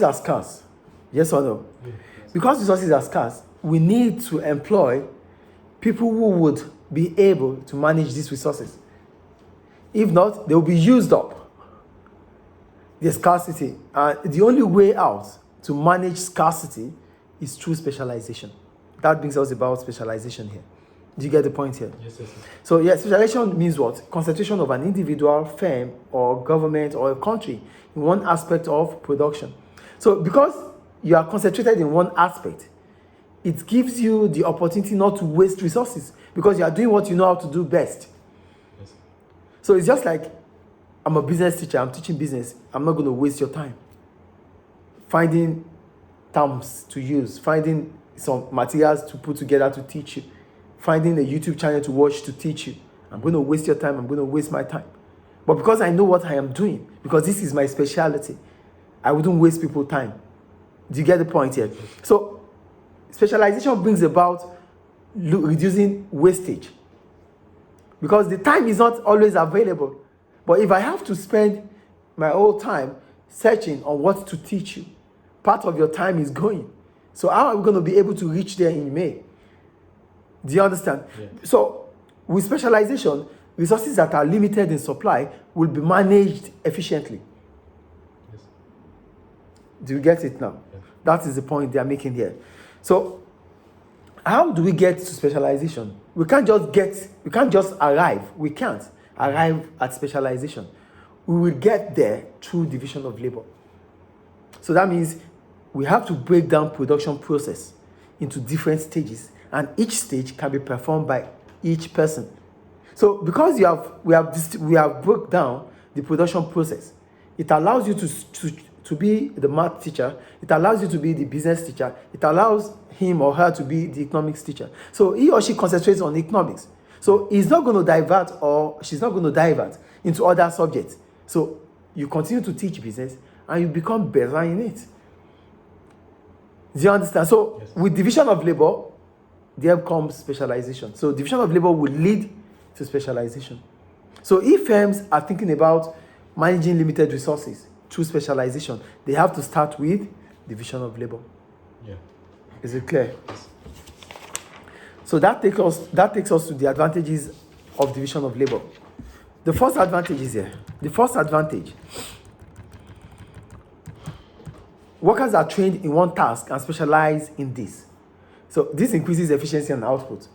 are scarce. Yes or no? Yes. Because resources are scarce, we need to employ people who would be able to manage these resources. If not, they will be used up. There's scarcity. The only way out to manage scarcity is through specialization. That brings us about specialization here. Do you get the point here? Yes. So, specialization means what? Concentration of an individual, firm, or government, or a country in one aspect of production. So, because you are concentrated in one aspect, it gives you the opportunity not to waste resources because you are doing what you know how to do best. Yes. So, it's just like I'm a business teacher, I'm teaching business. I'm not going to waste your time finding terms to use, finding some materials to put together to teach you, finding a YouTube channel to watch to teach you. I'm going to waste your time. I'm going to waste my time. But because I know what I am doing, because this is my specialty, I wouldn't waste people's time. Do you get the point here? So, specialization brings about reducing wastage. Because the time is not always available. But if I have to spend my whole time searching on what to teach you, part of your time is going. So how are we going to be able to reach there in May? Do you understand? Yeah. So with specialization, resources that are limited in supply will be managed efficiently. Yes. Do you get it now? Yeah. That is the point they are making here. So how do we get to specialization? We can't just arrive. We can't arrive at specialization. We will get there through division of labor. So that means we have to break down production process into different stages, and each stage can be performed by each person. So because we have broke down the production process, it allows you to be the math teacher, it allows you to be the business teacher, it allows him or her to be the economics teacher. So he or she concentrates on economics. So he's not going to divert, or she's not going to divert into other subjects. So you continue to teach business and you become better in it. Do you understand? So yes. With division of labor, there comes specialization. So division of labor will lead to specialization. So if firms are thinking about managing limited resources through specialization, they have to start with division of labor. Yeah. Is it clear? Yes. So that takes us to the advantages of division of labor. The first advantage is here. The first advantage: workers are trained in one task and specialize in this. So this increases efficiency and output.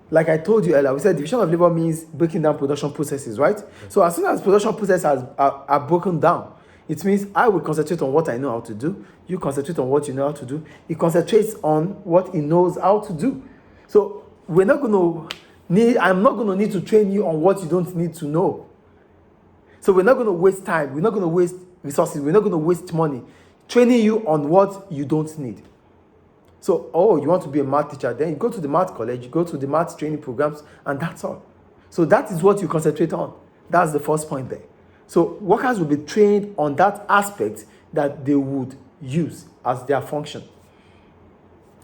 Like I told you earlier, we said division of labor means breaking down production processes, right? Yes. So as soon as production processes are broken down, it means I will concentrate on what I know how to do. You concentrate on what you know how to do. He concentrates on what he knows how to do. So I'm not going to need to train you on what you don't need to know. So we're not going to waste time. We're not going to waste resources. We're not going to waste money training you on what you don't need. So, you want to be a math teacher, then you go to the math college, you go to the math training programs, and that's all. So that is what you concentrate on. That's the first point there. So workers will be trained on that aspect that they would use as their function.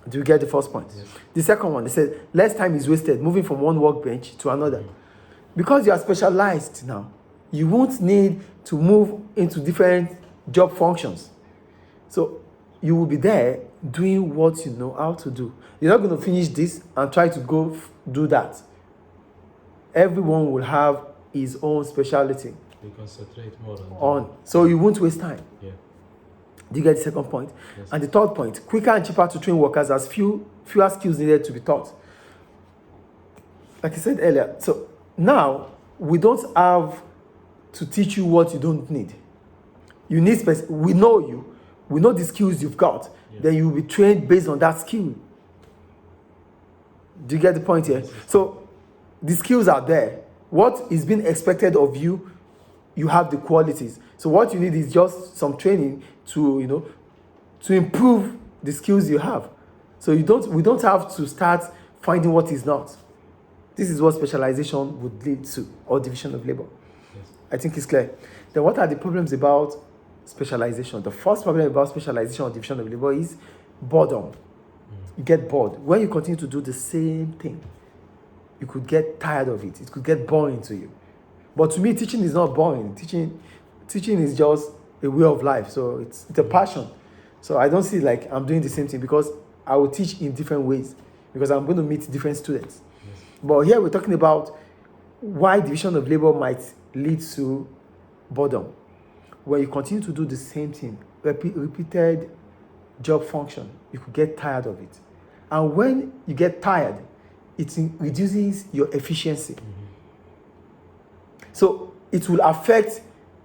Do you get the first point? Yes. The second one, they said less time is wasted moving from one workbench to another. Mm-hmm. Because you are specialized now, you won't need to move into different job functions. So you will be there doing what you know how to do. You're not going to finish this and try to go do that. Everyone will have his own specialty. We concentrate more on. So you won't waste time. Yeah. Do you get the second point? Yes. And the third point, quicker and cheaper to train workers as fewer skills needed to be taught. Like I said earlier, so now we don't have to teach you what you don't need. You need we know you. We know the skills you've got. Yeah. Then you will be trained based on that skill. Do you get the point here? Yes. So the skills are there. What is being expected of you, you have the qualities. So what you need is just some training to improve the skills you have. So we don't have to start finding what is not. This is what specialization would lead to, or division of labor. Yes. I think it's clear. Then what are the problems about specialization? The first problem about specialization or division of labor is boredom. You get bored. When you continue to do the same thing, you could get tired of it. It could get boring to you. But to me, teaching is not boring. Teaching is just a way of life. So it's a passion. So I don't see like I'm doing the same thing, because I will teach in different ways, because I'm going to meet different students. Yes. But here we're talking about why division of labor might lead to boredom. When you continue to do the same thing, repeated job function, you could get tired of it. And when you get tired, it reduces your efficiency. So it will affect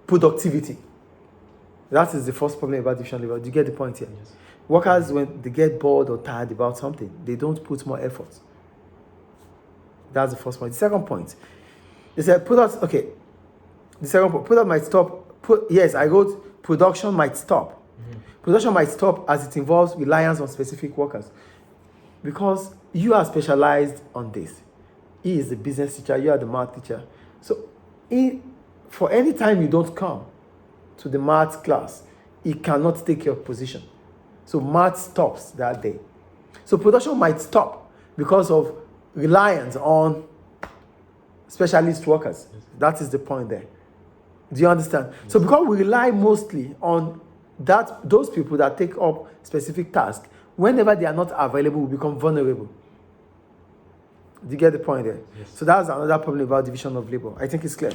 productivity. That is the first problem about division of labor. Do you get the point here? Yes. Workers, when they get bored or tired about something, they don't put more effort. That's the first point. The second point, they said product. Okay, the second point, product might stop. Yes, I wrote production might stop. Production might stop as it involves reliance on specific workers, because you are specialized on this. He is the business teacher. You are the math teacher. So, for any time you don't come to the math class, he cannot take your position. So math stops that day. So production might stop because of reliance on specialist workers. Yes. That is the point there. Do you understand? Yes. So because we rely mostly on those people that take up specific tasks, whenever they are not available, we become vulnerable. Do you get the point there? Yes. So that's another problem about division of labor. I think it's clear.